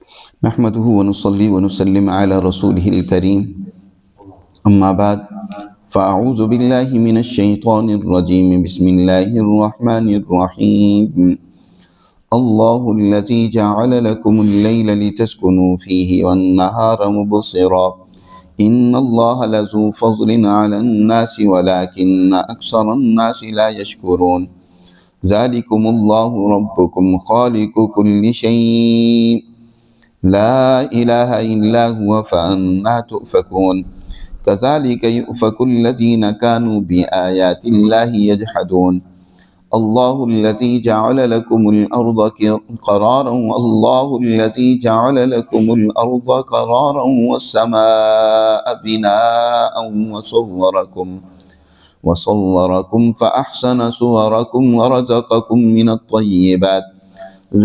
نحمده ونصلي ونسلم على رسوله الكريم أما بعد فأعوذ بالله من الشيطان الرجيم بسم الله الرحمن الرحيم الله الذي جعل لكم الليل لتسكنوا فيه والنهار مبصرا إن الله لذو فضل على الناس ولكن أكثر الناس لا يشكرون ذلكم الله ربكم خالق كل شيء لا إله إلا هو فأنى تؤفكون كذلك يؤفك الذين كانوا بآيات الله يجحدون الله الذي جعل لكم الأرض قرارا الله الذي جعل لكم الأرض قرارا والسماء بناء وصوركم فأحسن صوركم ورزقكم من الطيبات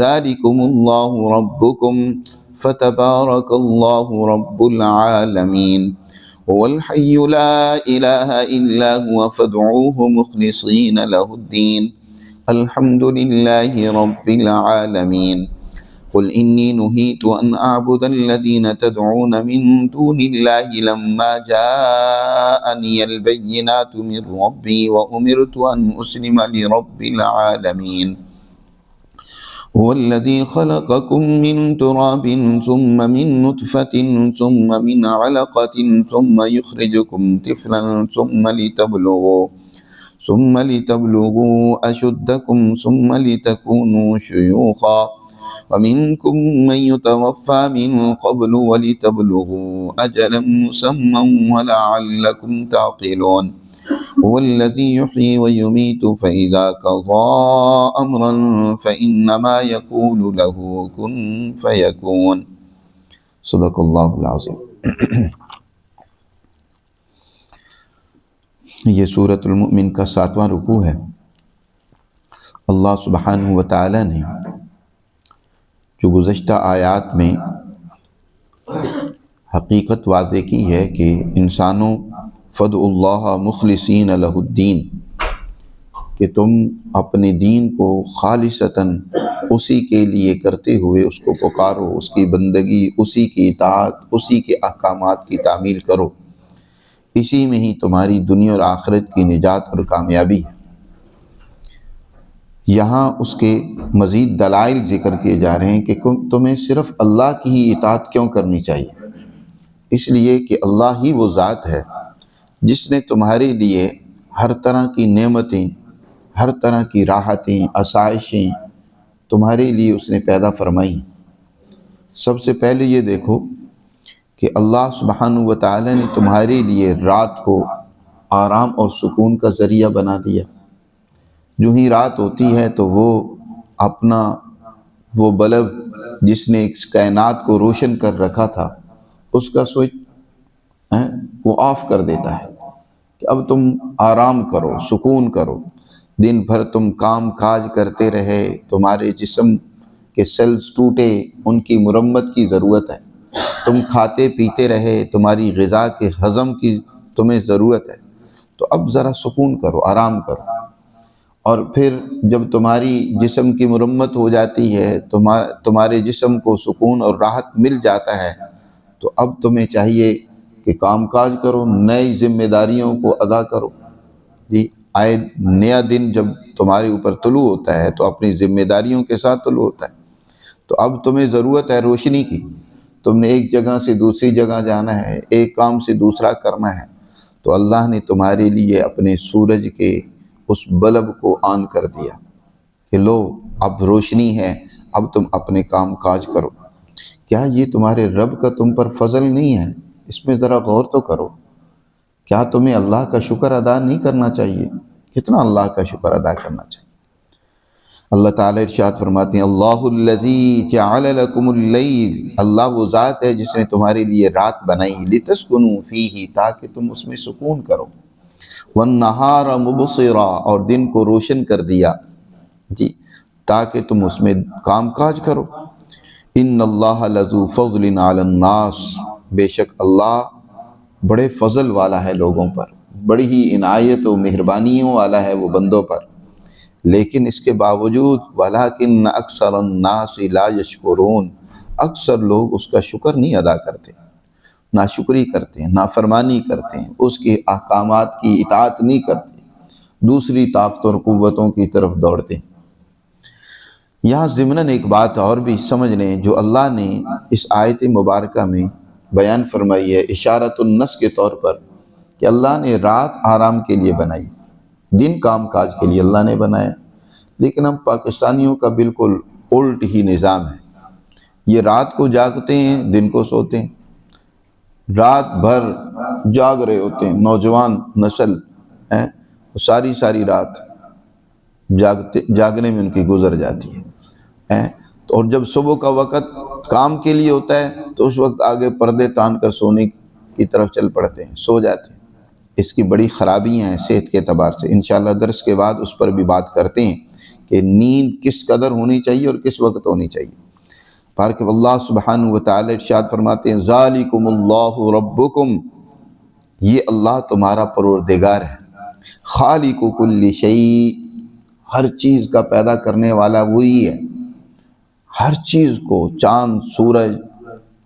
ذلكم الله ربكم فتبارك الله رب العالمين هو الحي لا إله إلا هو فادعوه مخلصين له الدين الحمد لله رب العالمين قل إني نهيت أن أعبد الذين تدعون من دون الله لما جاءني البينات من ربي وأمرت أن أسلم لرب العالمين هو الذي خلقكم من تراب ثم من نطفة ثم من علقة ثم يخرجكم طفلا ثم لتبلغوا أشدكم ثم لتكونوا شيوخا ومنكم من يتوفى من قبل ولتبلغوا أجلا مسمى ولعلكم تعقلون هو الذي يحيي ويميت فإذا قضى أمرا فإنما يقول له كن فيكون صدق اللہ العظیم۔ یہ سورۃ المؤمن کا 7واں رکوع ہے۔ اللہ سبحانہ و تعالی نے جو گزشتہ آیات میں حقیقت واضح کی ہے کہ انسانوں فَادْعُوا اللَّهَ مُخْلِصِينَ لَهُ الدِّينَ کہ تم اپنے دین کو خالصتاً اسی کے لیے کرتے ہوئے اس کو پکارو، اس کی بندگی، اسی کی اطاعت، اسی کے احکامات کی تعمیل کرو، اسی میں ہی تمہاری دنیا اور آخرت کی نجات اور کامیابی ہے۔ یہاں اس کے مزید دلائل ذکر کیے جا رہے ہیں کہ تمہیں صرف اللہ کی ہی اطاعت کیوں کرنی چاہیے، اس لیے کہ اللہ ہی وہ ذات ہے جس نے تمہارے لیے ہر طرح کی نعمتیں، ہر طرح کی راحتیں، آسائشیں تمہارے لیے اس نے پیدا فرمائی۔ سب سے پہلے یہ دیکھو کہ اللہ سبحانہ و تعالی نے تمہارے لیے رات کو آرام اور سکون کا ذریعہ بنا دیا۔ جو ہی رات ہوتی ہے تو وہ اپنا وہ بلب جس نے اس کائنات کو روشن کر رکھا تھا اس کا سوئچ وہ آف کر دیتا ہے کہ اب تم آرام کرو، سکون کرو۔ دن بھر تم کام کاج کرتے رہے، تمہارے جسم کے سیلز ٹوٹے، ان کی مرمت کی ضرورت ہے۔ تم کھاتے پیتے رہے، تمہاری غذا کے ہضم کی تمہیں ضرورت ہے، تو اب ذرا سکون کرو، آرام کرو۔ اور پھر جب تمہاری جسم کی مرمت ہو جاتی ہے، تمہارے جسم کو سکون اور راحت مل جاتا ہے، تو اب تمہیں چاہیے کہ کام کاج کرو، نئی ذمہ داریوں کو ادا کرو۔ جی آئے نیا دن جب تمہارے اوپر طلوع ہوتا ہے تو اپنی ذمہ داریوں کے ساتھ طلوع ہوتا ہے، تو اب تمہیں ضرورت ہے روشنی کی۔ تم نے ایک جگہ سے دوسری جگہ جانا ہے، ایک کام سے دوسرا کرنا ہے، تو اللہ نے تمہارے لیے اپنے سورج کے اس بلب کو آن کر دیا کہ لو اب روشنی ہے، اب تم اپنے کام کاج کرو۔ کیا یہ تمہارے رب کا تم پر فضل نہیں ہے؟ اس میں ذرا غور تو کرو۔ کیا تمہیں اللہ کا شکر ادا نہیں کرنا چاہیے؟ کتنا اللہ کا شکر ادا کرنا چاہیے۔ اللہ تعالیٰ ارشاد فرماتے ہیں اللہ الذی جعل لکم اللیل، اللہ وہ ذات ہے جس نے تمہارے لیے رات بنائی، لتسکنوا فیہ تاکہ تم اس میں سکون کرو، والنہار مبصرا اور دن کو روشن کر دیا جی تاکہ تم اس میں کام کاج کرو۔ ان اللہ لذو فضل علی الناس، بے شک اللہ بڑے فضل والا ہے لوگوں پر، بڑی ہی عنایت و مہربانیوں والا ہے وہ بندوں پر، لیکن اس کے باوجود وَلَٰكِنَّ أَكْثَرَ النَّاسِ لَا يَشْكُرُونَ، اکثر لوگ اس کا شکر نہیں ادا کرتے، ناشکری کرتے ہیں، نافرمانی کرتے ہیں، اس کے احکامات کی اطاعت نہیں کرتے، دوسری طاقتوں اور قوتوں کی طرف دوڑتے ہیں۔ یہاں ضمناً ایک بات اور بھی سمجھ لیں جو اللہ نے اس آیت مبارکہ میں بیان فرمائی ہے اشارۃ النص کے طور پر، کہ اللہ نے رات آرام کے لیے بنائی، دن کام کاج کے لیے اللہ نے بنایا۔ لیکن ہم پاکستانیوں کا بالکل الٹ ہی نظام ہے، یہ رات کو جاگتے ہیں، دن کو سوتے ہیں، رات بھر جاگ رہے ہوتے ہیں، نوجوان نسل ساری رات جاگنے میں ان کی گزر جاتی ہے، اور جب صبح کا وقت کام کے لیے ہوتا ہے تو اس وقت آگے پردے تان کر سونے کی طرف چل پڑتے ہیں، سو جاتے ہیں۔ اس کی بڑی خرابیاں ہیں صحت کے اعتبار سے، انشاءاللہ درس کے بعد اس پر بھی بات کرتے ہیں کہ نیند کس قدر ہونی چاہیے اور کس وقت ہونی چاہیے۔ کہ اللہ سبحانہ وتعالی ارشاد فرماتے ہیں ذالکم اللہ ربکم، یہ اللہ تمہارا پروردگار ہے، خالق کل شیء، ہر چیز کا پیدا کرنے والا وہی ہے، ہر چیز کو، چاند سورج،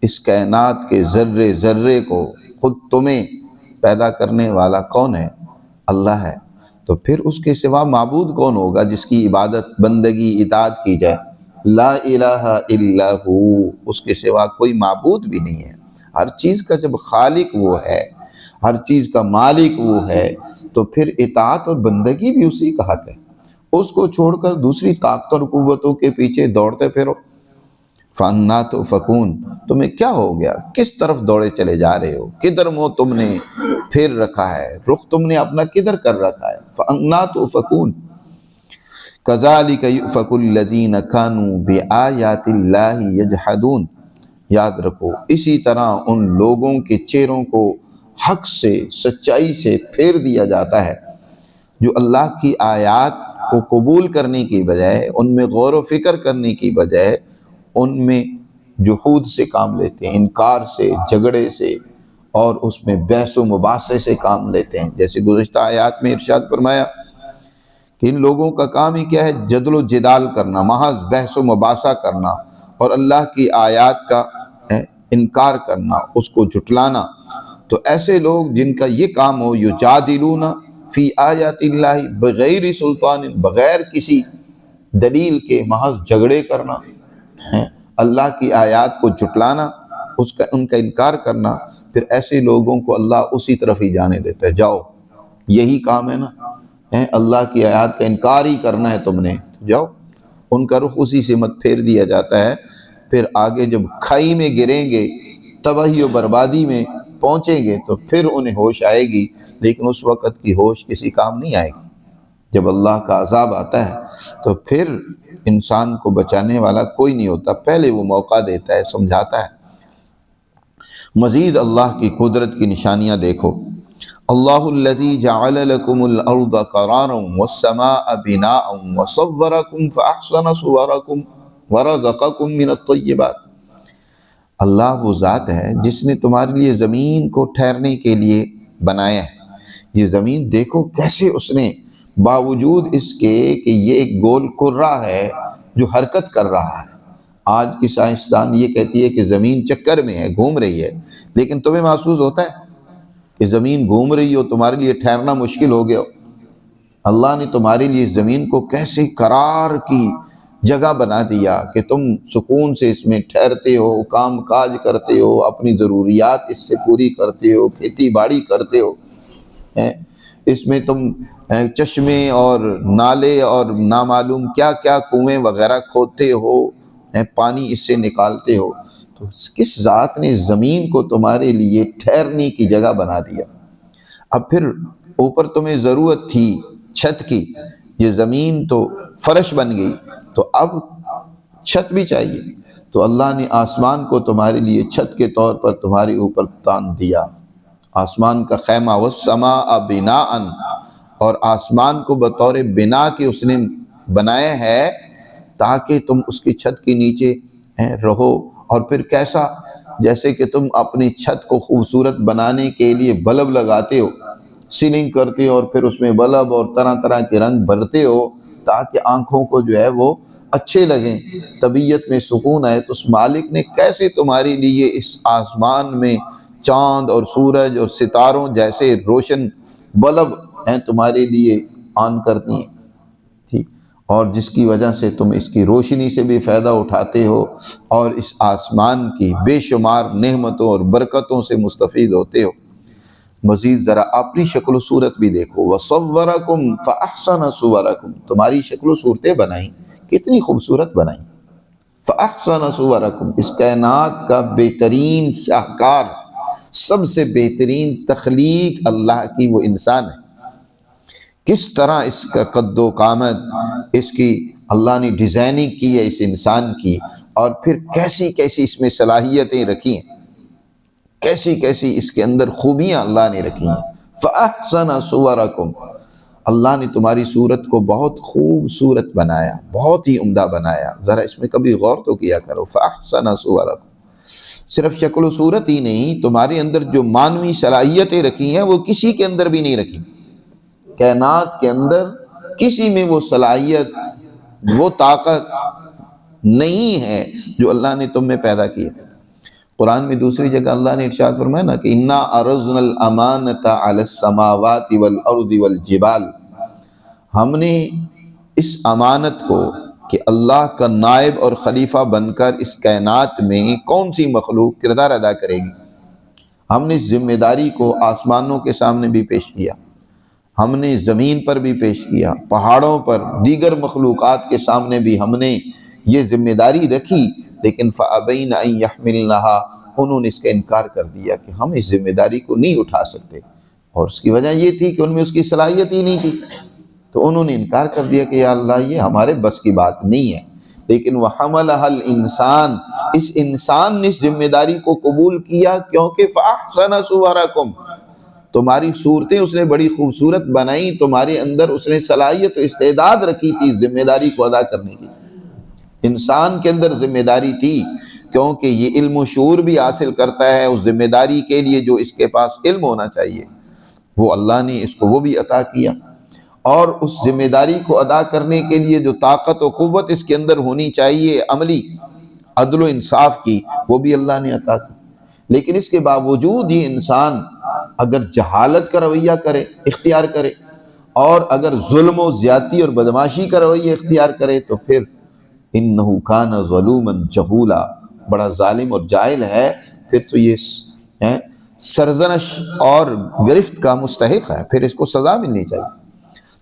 اس کائنات کے ذرے ذرے کو، خود تمہیں پیدا کرنے والا کون ہے؟ اللہ ہے۔ تو پھر اس کے سوا معبود کون ہوگا جس کی عبادت، بندگی، اطاعت کی جائے؟ لا الہ الا ہو، اس کے سوا کوئی معبود بھی نہیں ہے۔ ہر چیز کا جب خالق وہ ہے، ہر چیز کا مالک وہ ہے، تو پھر اطاعت اور بندگی بھی اسی کا حق ہے۔ اس کو چھوڑ کر دوسری طاقتوں اور قوتوں کے پیچھے دوڑتے پھرو، فَأَنَّا تُؤْفَكُونَ، تمہیں کیا ہو گیا؟ کس طرف دوڑے چلے جا رہے ہو؟ کدھر منہ تم نے پھیر رکھا ہے؟ رخ تم نے اپنا کدھر کر رکھا ہے؟ فَأَنَّا تُؤْفَكُونَ كَذَلِكَ يُؤْفَكُ الَّذِينَ كَانُوا بِآيَاتِ اللَّهِ يَجْحَدُونَ، یاد رکھو اسی طرح ان لوگوں کے چہروں کو حق سے، سچائی سے پھیر دیا جاتا ہے جو اللہ کی آیات کو قبول کرنے کی بجائے، ان میں غور و فکر کرنے کی بجائے، ان میں جحود سے کام لیتے ہیں، انکار سے، جھگڑے سے، اور اس میں بحث و مباحثے سے کام لیتے ہیں۔ جیسے گزشتہ آیات میں ارشاد فرمایا کہ ان لوگوں کا کام ہی کیا ہے؟ جدل و جدال کرنا، محض بحث و مباحثہ کرنا، اور اللہ کی آیات کا انکار کرنا، اس کو جھٹلانا۔ تو ایسے لوگ جن کا یہ کام ہو، یجادلون فی آیات اللہ بغیر سلطان، بغیر کسی دلیل کے محض جھگڑے کرنا، اللہ کی آیات کو جھٹلانا، ان کا انکار کرنا، پھر ایسے لوگوں کو اللہ اسی طرف ہی جانے دیتا ہے۔ جاؤ، یہی کام ہے نا، اللہ کی آیات کا انکار ہی کرنا ہے تم نے، جاؤ۔ ان کا رخ اسی سے مت پھیر دیا جاتا ہے۔ پھر آگے جب کھائی میں گریں گے، تباہی و بربادی میں پہنچیں گے، تو پھر انہیں ہوش آئے گی، لیکن اس وقت کی ہوش کسی کام نہیں آئے گی۔ جب اللہ کا عذاب آتا ہے تو پھر انسان کو بچانے والا کوئی نہیں ہوتا، پہلے وہ موقع دیتا ہے، سمجھاتا ہے۔ مزید اللہ کی قدرت کی نشانیاں دیکھو، اللہ الذی جعل لکم الارض قرارا والسماء بناء وصورکم فاحسن صورکم ورزقکم من الطیبات، اللہ وہ ذات ہے جس نے تمہارے لیے زمین کو ٹھہرنے کے لیے بنایا ہے۔ یہ زمین دیکھو کیسے اس نے، باوجود اس کے کہ یہ ایک گول کرہ ہے جو حرکت کر رہا ہے۔ آج کی سائنسدان یہ کہتی ہے کہ زمین چکر میں ہے، گھوم رہی ہے، لیکن تمہیں محسوس ہوتا ہے کہ زمین گھوم رہی ہو، تمہارے لیے ٹھہرنا مشکل ہو گیا ہو؟ اللہ نے تمہارے لیے زمین کو کیسے قرار کی جگہ بنا دیا کہ تم سکون سے اس میں ٹھہرتے ہو، کام کاج کرتے ہو، اپنی ضروریات اس سے پوری کرتے ہو، کھیتی باڑی کرتے ہو۔ اس میں تم چشمے اور نالے اور نامعلوم کیا کیا کنویں وغیرہ کھودتے ہو، پانی اس سے نکالتے ہو۔ تو کس ذات نے زمین کو تمہارے لیے ٹھہرنے کی جگہ بنا دیا؟ اب پھر اوپر تمہیں ضرورت تھی چھت کی، یہ زمین تو فرش بن گئی، تو اب چھت بھی چاہیے، تو اللہ نے آسمان کو تمہارے لیے چھت کے طور پر تمہارے اوپر تان دیا، آسمان کا خیمہ، والسماء بناء، اور آسمان کو بطور بنا کے اس نے بنایا ہے تاکہ تم اس کی چھت کے نیچے رہو۔ اور پھر کیسا؟ جیسے کہ تم اپنی چھت کو خوبصورت بنانے کے لیے بلب لگاتے ہو، سیلنگ کرتے ہو، اور پھر اس میں بلب اور طرح طرح کے رنگ بھرتے ہو تاکہ آنکھوں کو جو ہے وہ اچھے لگیں، طبیعت میں سکون آئے، تو اس مالک نے کیسے تمہارے لیے اس آسمان میں چاند اور سورج اور ستاروں جیسے روشن بلب ہیں تمہارے لیے آن کر دیے، ٹھیک، اور جس کی وجہ سے تم اس کی روشنی سے بھی فائدہ اٹھاتے ہو اور اس آسمان کی بے شمار نعمتوں اور برکتوں سے مستفید ہوتے ہو۔ مزید ذرا اپنی شکل و صورت بھی دیکھو، وَصَوَّرَكُمْ فَأَحْسَنَ صُوَرَكُمْ، تمہاری شکل و صورتیں بنائیں، کتنی خوبصورت بنائیں۔ فَأَحْسَنَ صُوَرَكُمْ، اس کائنات کا بہترین شاہکار، سب سے بہترین تخلیق اللہ کی وہ انسان ہے۔ کس طرح اس کا قد و قامت، اس کی اللہ نے ڈیزائننگ کی ہے اس انسان کی، اور پھر کیسی کیسی اس میں صلاحیتیں رکھی ہیں، کیسی کیسی اس کے اندر خوبیاں اللہ نے رکھی ہیں۔ فَأَحْسَنَ صُوَرَكُمْ، اللہ نے تمہاری صورت کو بہت خوبصورت بنایا، بہت ہی عمدہ بنایا۔ ذرا اس میں کبھی غور تو کیا کرو۔ فَأَحْسَنَ صُوَرَكُمْ، صرف شکل و صورت ہی نہیں، تمہارے اندر جو معنوی صلاحیتیں رکھی ہیں وہ کسی کے اندر بھی نہیں رکھی۔ کائنات کے اندر کسی میں وہ صلاحیت، وہ طاقت نہیں ہے جو اللہ نے تم میں پیدا کی ہے۔ قرآن میں دوسری جگہ اللہ نے ارشاد فرمایا نا کہ اِنَّا عَرَضْنَا الْأَمَانَةَ عَلَى السَّمَاوَاتِ وَالْأَرْضِ وَالْجِبَالِ، ہم نے اس امانت کو کہ اللہ کا نائب اور خلیفہ بن کر اس کائنات میں کون سی مخلوق کردار ادا کرے گی، ہم نے اس ذمہ داری کو آسمانوں کے سامنے بھی پیش کیا، ہم نے زمین پر بھی پیش کیا، پہاڑوں پر، دیگر مخلوقات کے سامنے بھی ہم نے یہ ذمہ داری رکھی، لیکن فَأَبَيْنَ أَن يَحْمِلْنَهَا، انہوں نے اس کا انکار کر دیا کہ ہم اس ذمہ داری کو نہیں اٹھا سکتے، اور اس کی وجہ یہ تھی کہ ان میں اس کی صلاحیت ہی نہیں تھی، تو انہوں نے انکار کر دیا کہ یا اللہ یہ ہمارے بس کی بات نہیں ہے۔ لیکن وَحَمَلَهَا الْإِنسان، اس انسان نے اس ذمہ داری کو قبول کیا، کیونکہ فَأَحْسَنَ صُوَرَكُمْ، تمہاری صورتیں اس نے بڑی خوبصورت بنائیں، تمہارے اندر اس نے صلاحیت و استعداد رکھی تھی اس ذمہ داری کو ادا کرنے کی۔ انسان کے اندر ذمہ داری تھی، کیونکہ یہ علم و شعور بھی حاصل کرتا ہے اس ذمہ داری کے لیے جو اس کے پاس علم ہونا چاہیے، وہ اللہ نے اس کو وہ بھی عطا کیا، اور اس ذمہ داری کو ادا کرنے کے لیے جو طاقت و قوت اس کے اندر ہونی چاہیے عملی عدل و انصاف کی، وہ بھی اللہ نے عطا کی۔ لیکن اس کے باوجود ہی انسان اگر جہالت کا رویہ کرے، اختیار کرے، اور اگر ظلم و زیادتی اور بدماشی کا رویہ اختیار کرے، تو پھر انہو کان ظلوما جہولا، بڑا ظالم اور جاہل ہے، پھر تو یہ سرزنش اور گرفت کا مستحق ہے، پھر اس کو سزا ملنی چاہیے۔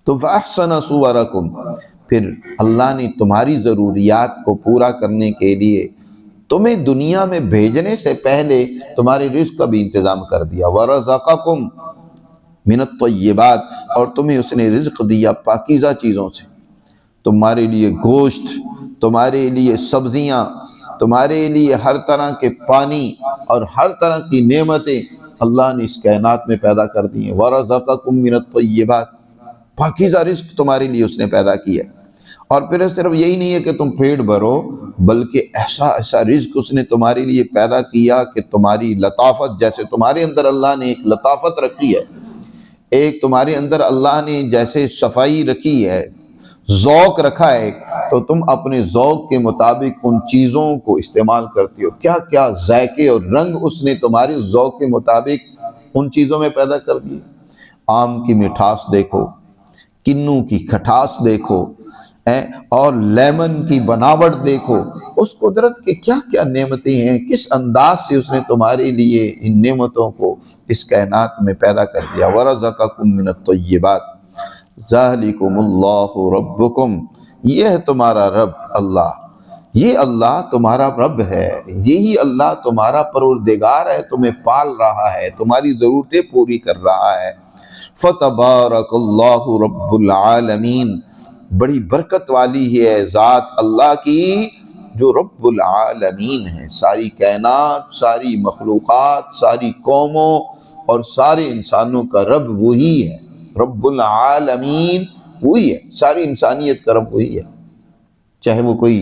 تو فَأَحْسَنَ صُوَرَكُمْ، پھر اللہ نے تمہاری ضروریات کو پورا کرنے کے لیے تمہیں دنیا میں بھیجنے سے پہلے تمہارے رزق کا بھی انتظام کر دیا۔ وَرَزَقَكُمْ مِنَ الطَّيِّبَاتِ، اور تمہیں اس نے رزق دیا پاکیزہ چیزوں سے، تمہارے لیے گوشت، تمہارے لیے سبزیاں، تمہارے لیے ہر طرح کے پانی اور ہر طرح کی نعمتیں اللہ نے اس کائنات میں پیدا کر دی ہیں۔ وَرَزَقَكُمْ مِنَ الطَّيِّبَاتِ، پاکیزہ رزق تمہارے لیے اس نے پیدا کیا ہے۔ اور پھر صرف یہی نہیں ہے کہ تم پیٹ بھرو، بلکہ ایسا ایسا رزق اس نے تمہارے لیے پیدا کیا کہ تمہاری لطافت، جیسے تمہارے اندر اللہ نے ایک لطافت رکھی ہے، ایک تمہارے اندر اللہ نے جیسے صفائی رکھی ہے، ذوق رکھا ہے، تو تم اپنے ذوق کے مطابق ان چیزوں کو استعمال کرتی ہو۔ کیا کیا ذائقے اور رنگ اس نے تمہارے ذوق کے مطابق ان چیزوں میں پیدا کر دیے۔ آم کی مٹھاس دیکھو، کنوں کی کھٹاس دیکھو، اور لیمن کی بناوٹ دیکھو، اس قدرت کے کیا کیا نعمتیں ہیں، کس انداز سے اس نے تمہارے لیے ان نعمتوں کو اس کائنات میں پیدا کر دیا۔ وَرَزَقَكُم مِّنَ الطَّيِّبَاتِ ذَلِكُمُ اللَّهُ رَبُّكُمْ، یہ ہے تمہارا رب اللہ، یہ اللہ تمہارا رب ہے، یہی اللہ تمہارا پروردگار ہے، تمہیں پال رہا ہے، تمہاری ضرورتیں پوری کر رہا ہے۔ فَتَبَارَكَ اللَّهُ رَبُّ الْعَالَمِينَ، بڑی برکت والی ہے ذات اللہ کی جو رب العالمین ہے، ساری کائنات، ساری مخلوقات، ساری قوموں اور سارے انسانوں کا رب وہی ہے، رب العالمین وہی ہے، ساری انسانیت کا رب وہی ہے، چاہے وہ کوئی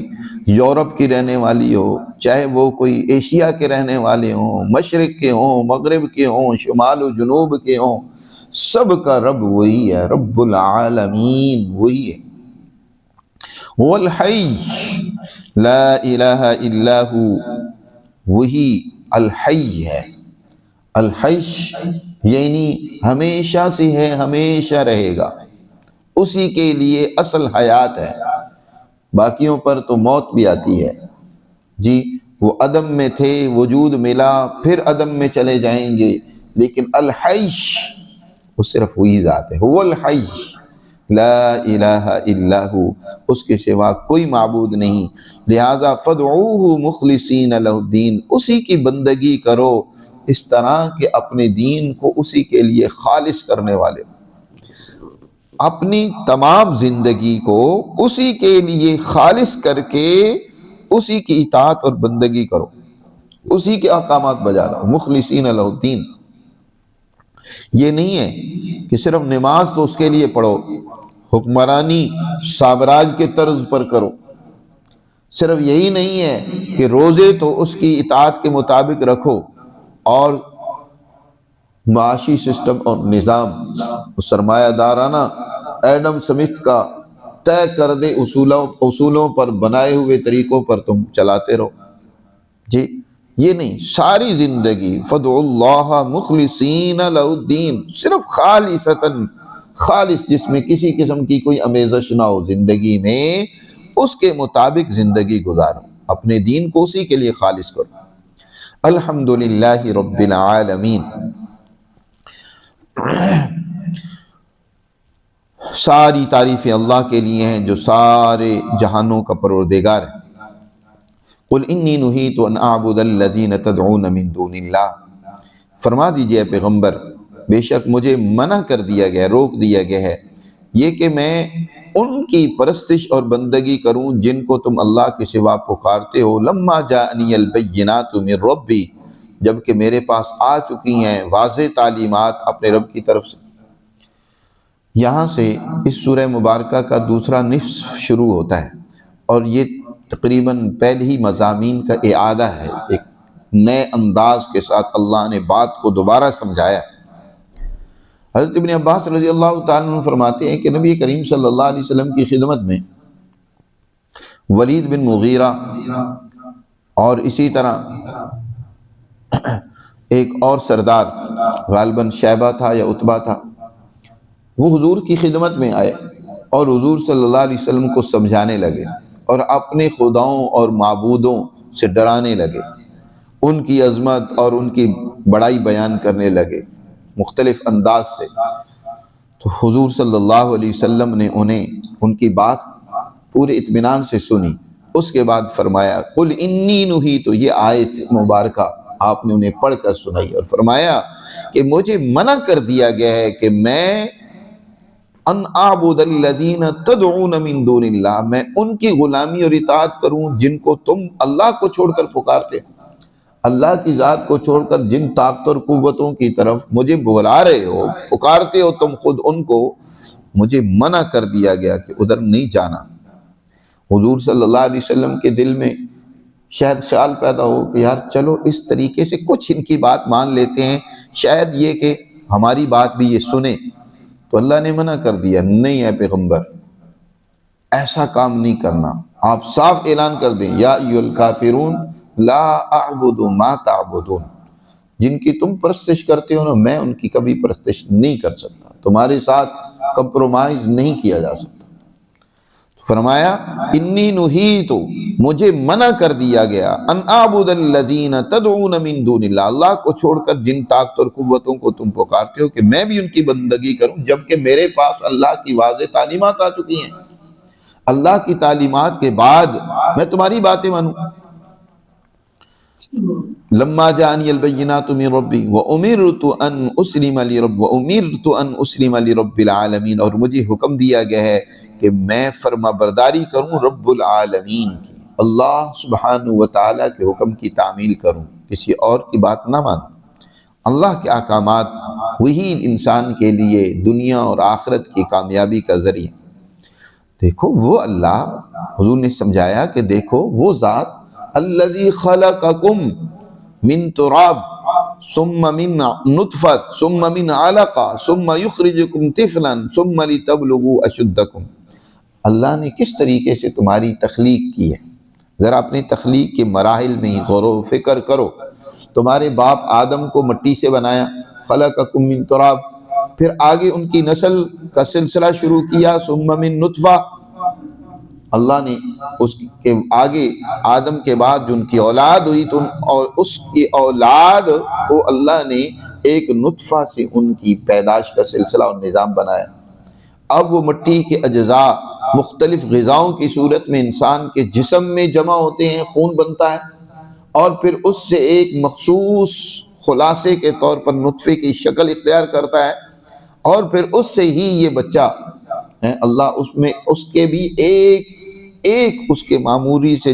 یورپ کی رہنے والی ہو، چاہے وہ کوئی ایشیا کے رہنے والے ہوں، مشرق کے ہوں، مغرب کے ہوں، شمال و جنوب کے ہوں، سب کا رب وہی ہے، رب العالمین وہی ہے۔ هو الحی لا الہ الا ہو، وہی الحی ہے۔ الحی یعنی ہمیشہ سے ہے، ہمیشہ رہے گا، اسی کے لیے اصل حیات ہے۔ باقیوں پر تو موت بھی آتی ہے جی، وہ عدم میں تھے، وجود ملا، پھر عدم میں چلے جائیں گے، لیکن الحی وہ صرف وہی ذات ہے۔ هو الحی لا الہ الا ہو، اس کے سوا کوئی معبود نہیں، لہذا فادعوہ مخلصین لہ الدین، اسی کی بندگی کرو اس طرح کہ اپنے دین کو اسی کے لیے خالص کرنے والے، اپنی تمام زندگی کو اسی کے لیے خالص کر کے اسی کی اطاعت اور بندگی کرو، اسی کے احکامات بجا لاؤ، مخلصین لہ الدین۔ یہ نہیں ہے کہ صرف نماز تو اس کے لیے پڑھو، حکمرانی سامراج کے طرز پر کرو، صرف یہی نہیں ہے کہ روزے تو اس کی اطاعت کے مطابق رکھو، اور معاشی سسٹم اور نظام سرمایہ دارانہ ایڈم سمتھ کا طے کردے اصولوں پر بنائے ہوئے طریقوں پر تم چلاتے رہو جی۔ یہ نہیں، ساری زندگی فدعوا اللہ مخلصین لہ الدین، صرف خالصتاً، خالص جس میں کسی قسم کی کوئی امیزش نہ ہو زندگی میں، اس کے مطابق زندگی گزارو، اپنے دین کو اسی کے لیے خالص کرو۔ الحمدللہ رب العالمین، ساری تعریفیں اللہ کے لیے ہیں جو سارے جہانوں کا پروردگار ہے۔ قل انی نہیت ان اعبد الذین تدعون من دون اللہ، فرما دیجئے اے پیغمبر، بے شک مجھے منع کر دیا گیا، روک دیا گیا ہے یہ کہ میں ان کی پرستش اور بندگی کروں جن کو تم اللہ کے سوا پکارتے ہو، لما جاءنی البینات من ربی، جبکہ میرے پاس آ چکی ہیں واضح تعلیمات اپنے رب کی طرف سے۔ یہاں سے اس سورہ مبارکہ کا دوسرا نصف شروع ہوتا ہے، اور یہ تقریباً پہلے ہی مضامین کا اعادہ ہے، ایک نئے انداز کے ساتھ اللہ نے بات کو دوبارہ سمجھایا۔ حضرت ابن عباس رضی اللہ تعالیٰ عنہ فرماتے ہیں کہ نبی کریم صلی اللہ علیہ وسلم کی خدمت میں ولید بن مغیرہ اور اسی طرح ایک اور سردار، غالباً شیبہ تھا یا عتبہ تھا، وہ حضور کی خدمت میں آئے اور حضور صلی اللہ علیہ وسلم کو سمجھانے لگے اور اپنے خداؤں اور معبودوں سے ڈرانے لگے، ان کی عظمت اور ان کی بڑائی بیان کرنے لگے مختلف انداز سے۔ تو حضور صلی اللہ علیہ وسلم نے انہیں ان کی بات پورے اطمینان سے سنی، اس کے بعد فرمایا قل انی نہیت، یہ آیت مبارکہ آپ نے انہیں پڑھ کر سنائی اور فرمایا کہ مجھے منع کر دیا گیا ہے کہ میں ان اعبد الذین تدعون من دون اللہ، میں ان کی غلامی اور اطاعت کروں جن کو تم اللہ کو چھوڑ کر پکارتے، اللہ کی ذات کو چھوڑ کر جن طاقت اور قوتوں کی طرف مجھے بلا رہے ہو، پکارتے ہو تم خود ان کو، مجھے منع کر دیا گیا کہ ادھر نہیں جانا۔ حضور صلی اللہ علیہ وسلم کے دل میں شاید خیال پیدا ہو کہ یار چلو اس طریقے سے کچھ ان کی بات مان لیتے ہیں، شاید یہ کہ ہماری بات بھی یہ سنیں۔ تو اللہ نے منع کر دیا، نہیں اے پیغمبر ایسا کام نہیں کرنا، آپ صاف اعلان کر دیں یا ایھا الکافرون لا اعبد ما تعبدون، جن کی تم پرستش کرتے ہو نا، میں ان کی کبھی پرستش نہیں کر سکتا، تمہارے ساتھ کمپرومائز نہیں کیا جا سکتا۔ فرمایا انی نہیت، مجھے منع کر دیا گیا، ان اعبد الذین تدعون من دون اللہ، اللہ کو چھوڑ کر جن طاقت اور قوتوں کو تم پکارتے ہو کہ میں بھی ان کی بندگی کروں، جبکہ میرے پاس اللہ کی واضح تعلیمات آ چکی ہیں، اللہ کی تعلیمات کے بعد میں تمہاری باتیں مانوں۔ لما جاءنی البینات من ربی وامرت ان اسلم لرب العالمین، اور مجھے حکم دیا گیا ہے کہ میں فرما برداری کروں رب العالمین کی، اللہ سبحانہ وتعالی کے حکم کی تعمیل کروں، کسی اور کی بات نہ مانوں۔ اللہ کے احکامات وہی انسان کے لیے دنیا اور آخرت کی کامیابی کا ذریعہ۔ دیکھو وہ اللہ، حضور نے سمجھایا کہ دیکھو وہ ذات الذی خلقکم من تراب ثم من نطفة ثم من علقة ثم يخرجكم طفلا ثم لتبلغوا اشدکم، اللہ نے کس طریقے سے تمہاری تخلیق کی ہے، ذرا اپنی تخلیق کے مراحل میں ہی غور و فکر کرو۔ تمہارے باپ آدم کو مٹی سے بنایا، خلقکم من تراب، پھر آگے ان کی نسل کا سلسلہ شروع کیا، ثم من نطفہ، اللہ نے اس کے آگے آدم کے بعد جو ان کی اولاد ہوئی تو اور اس کی اولاد کو اللہ نے ایک نطفہ سے ان کی پیدائش کا سلسلہ اور نظام بنایا۔ اب وہ مٹی کے اجزاء مختلف غذاؤں کی صورت میں انسان کے جسم میں جمع ہوتے ہیں، خون بنتا ہے، اور پھر اس سے ایک مخصوص خلاصے کے طور پر نطفے کی شکل اختیار کرتا ہے، اور پھر اس سے ہی یہ بچہ اللہ اس میں اس کے بھی ایک اس کے معمولی سے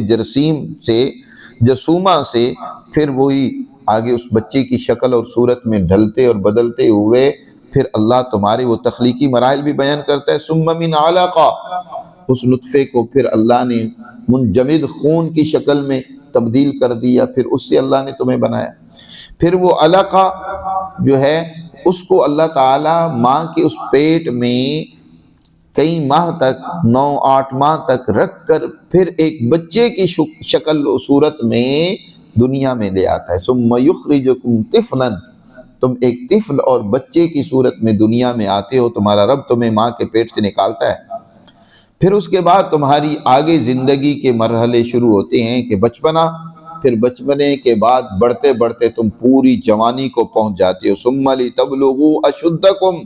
جرثومہ سے پھر وہی آگے اس بچے کی شکل اور صورت میں ڈھلتے اور بدلتے ہوئے پھر اللہ تمہارے وہ تخلیقی مراحل بھی بیان کرتا ہے، ثم من علقہ، اس نطفے کو پھر اللہ نے منجمد خون کی شکل میں تبدیل کر دیا، پھر اس سے اللہ نے تمہیں بنایا۔ پھر وہ علقہ جو ہے اس کو اللہ تعالیٰ ماں کے اس پیٹ میں کئی ماہ تک 9-8 ماہ تک رکھ کر پھر ایک بچے کی شکل و صورت میں دنیا میں لے آتا ہے، ثم یخرجکم طفلا، تم ایک طفل اور بچے کی صورت میں دنیا میں آتے ہو، تمہارا رب تمہیں ماں کے پیٹ سے نکالتا ہے۔ پھر اس کے بعد تمہاری آگے زندگی کے مرحلے شروع ہوتے ہیں کہ بچپنا، پھر بچپنے کے بعد بڑھتے بڑھتے تم پوری جوانی کو پہنچ جاتے ہو، ثم لتبلغوا اشدکم،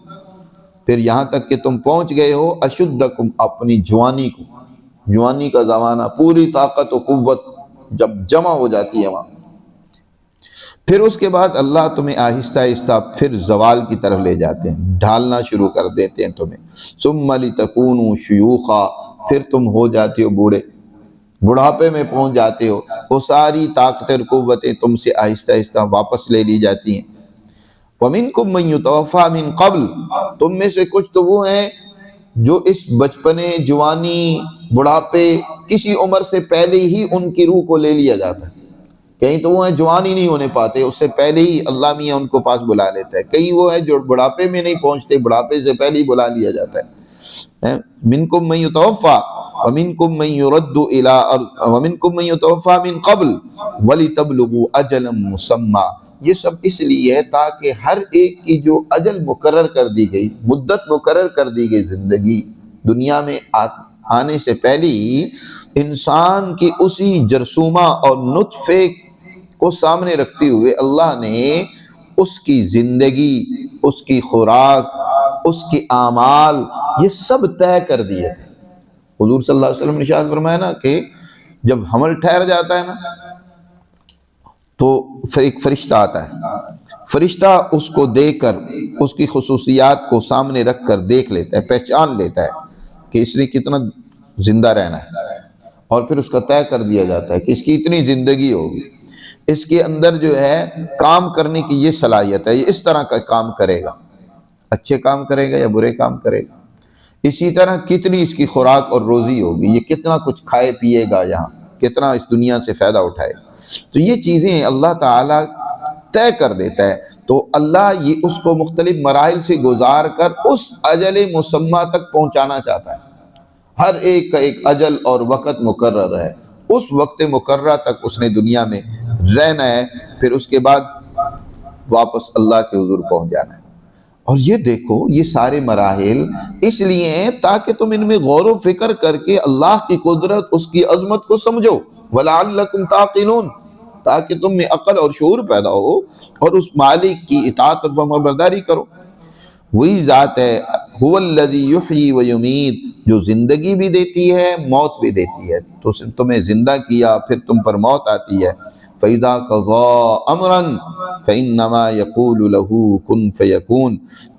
پھر یہاں تک کہ تم پہنچ گئے ہو اشدکم، اپنی جوانی کو، جوانی کا زمانہ، پوری طاقت و قوت جب جمع ہو جاتی ہے وہاں۔ پھر اس کے بعد اللہ تمہیں آہستہ آہستہ پھر زوال کی طرف لے جاتے ہیں، ڈھالنا شروع کر دیتے ہیں تمہیں، ثم لتکونوا شیوخا، پھر تم ہو جاتے ہو بوڑھے، بڑھاپے میں پہنچ جاتے ہو، وہ ساری طاقتیں اور قوتیں تم سے آہستہ آہستہ واپس لے لی جاتی ہیں۔ وَمِنْكُمْ مَنْ يُتَوَفَّى مِنْ قَبْلِ، تم میں سے کچھ تو وہ ہیں جو اس بچپنے، جوانی، بڑھاپے، کسی عمر سے پہلے ہی ان کی روح کو لے لیا جاتا ہے۔ کہیں تو وہ ہیں جوان ہی نہیں ہونے پاتے، اس سے پہلے ہی اللہ میاں ان کو پاس بلا لیتا ہے، کہیں وہ ہیں جو بڑھاپے میں نہیں پہنچتے، بڑھاپے سے پہلے ہی بلا لیا جاتا ہے۔ مِنْكُمْ مَنْ يُتَوَفَّى وَمِنْكُمْ مَنْ يُرَدُّ إِلَىٰ وَمِنْكُمْ مَنْ يُتَوَفَّى مِنْ قَبْلِ وَلِتَبْلُغُوا أَجَلًا مُّسَمًّى، یہ سب اس لیے ہے تاکہ ہر ایک کی جو اجل مقرر کر دی گئی، مدت مقرر کر دی گئی، زندگی دنیا میں آنے سے پہلے ہی انسان کی اسی جرثومہ اور نطفے کو سامنے رکھتے ہوئے اللہ نے اس کی زندگی، اس کی خوراک، اس کی اعمال، یہ سب طے کر دیے تھے۔ حضور صلی اللہ علیہ وسلم نے ارشاد فرمایا نا کہ جب حمل ٹھہر جاتا ہے نا تو پھر ایک فرشتہ آتا ہے، فرشتہ اس کو دیکھ کر اس کی خصوصیات کو سامنے رکھ کر دیکھ لیتا ہے، پہچان لیتا ہے کہ اس نے کتنا زندہ رہنا ہے، اور پھر اس کا طے کر دیا جاتا ہے کہ اس کی اتنی زندگی ہوگی، اس کے اندر جو ہے کام کرنے کی یہ صلاحیت ہے، یہ اس طرح کا کام کرے گا، اچھے کام کرے گا یا برے کام کرے گا، اسی طرح کتنی اس کی خوراک اور روزی ہوگی، یہ کتنا کچھ کھائے پیے گا، یہاں کتنا اس دنیا سے فائدہ اٹھائے گا۔ تو یہ چیزیں اللہ تعالیٰ طے کر دیتا ہے، تو اللہ یہ اس کو مختلف مراحل سے گزار کر اس اجل مسمى تک پہنچانا چاہتا ہے۔ ہر ایک کا ایک اجل اور وقت مقرر ہے، اس وقت مقررہ تک اس نے دنیا میں رہنا ہے، پھر اس کے بعد واپس اللہ کے حضور پہنچ جانا ہے۔ اور یہ دیکھو یہ سارے مراحل اس لیے ہیں تاکہ تم ان میں غور و فکر کر کے اللہ کی قدرت، اس کی عظمت کو سمجھو، وَلَعَلَّكُمْ تَعْقِلُونَ، تاکہ تم میں عقل اور شعور پیدا ہو اور اس مالک کی اطاعت اور فرمانبرداری کرو۔ وہی ذات ہے هُوَ الَّذِي يُحْيِي وَيُمِيتُ، جو زندگی بھی دیتی ہے، موت بھی دیتی ہے، تو اس نے تمہیں زندہ کیا، پھر تم پر موت آتی ہے۔ فَإِذَا قَضَىٰ أَمْرًا فَإِنَّمَا يَقُولُ لَهُ كُن فَيَكُونُ،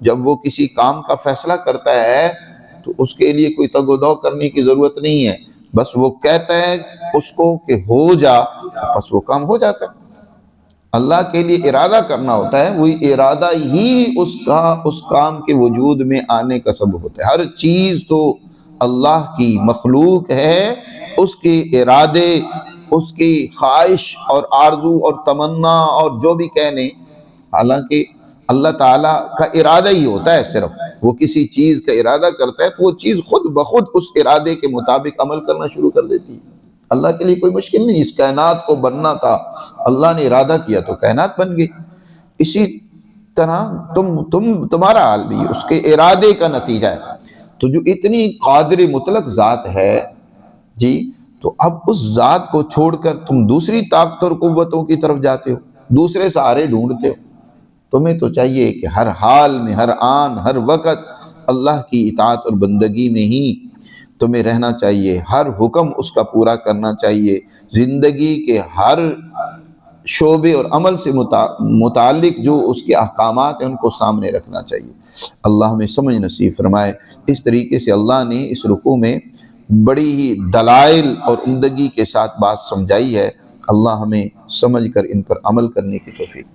جب وہ کسی کام کا فیصلہ کرتا ہے تو اس کے لیے کوئی تگ و دو کرنے کی ضرورت نہیں ہے، بس وہ کہتا ہے اس کو کہ ہو جا، بس وہ کام ہو جاتا ہے۔ اللہ کے لیے ارادہ کرنا ہوتا ہے، وہی ارادہ ہی اس کام کے وجود میں آنے کا سبب ہوتا ہے۔ ہر چیز تو اللہ کی مخلوق ہے، اس کے ارادے، اس کی خواہش اور آرزو اور تمنا اور جو بھی کہنے، حالانکہ اللہ تعالیٰ کا ارادہ ہی ہوتا ہے صرف، وہ کسی چیز کا ارادہ کرتا ہے تو وہ چیز خود بخود اس ارادے کے مطابق عمل کرنا شروع کر دیتی ہے۔ اللہ کے لیے کوئی مشکل نہیں، اس کائنات کو بننا تھا، اللہ نے ارادہ کیا تو کائنات بن گئی۔ اسی طرح تمہارا حال بھی اس کے ارادے کا نتیجہ ہے۔ تو جو اتنی قادر مطلق ذات ہے جی، تو اب اس ذات کو چھوڑ کر تم دوسری طاقت اور قوتوں کی طرف جاتے ہو، دوسرے سہارے ڈھونڈتے ہو۔ تمہیں تو چاہیے کہ ہر حال میں، ہر آن، ہر وقت اللہ کی اطاعت اور بندگی میں ہی تمہیں رہنا چاہیے، ہر حکم اس کا پورا کرنا چاہیے، زندگی کے ہر شعبے اور عمل سے متعلق جو اس کے احکامات ہیں ان کو سامنے رکھنا چاہیے۔ اللہ ہمیں سمجھ نصیب فرمائے۔ اس طریقے سے اللہ نے اس رکوع میں بڑی ہی دلائل اور عمدگی کے ساتھ بات سمجھائی ہے۔ اللہ ہمیں سمجھ کر ان پر عمل کرنے کی توفیق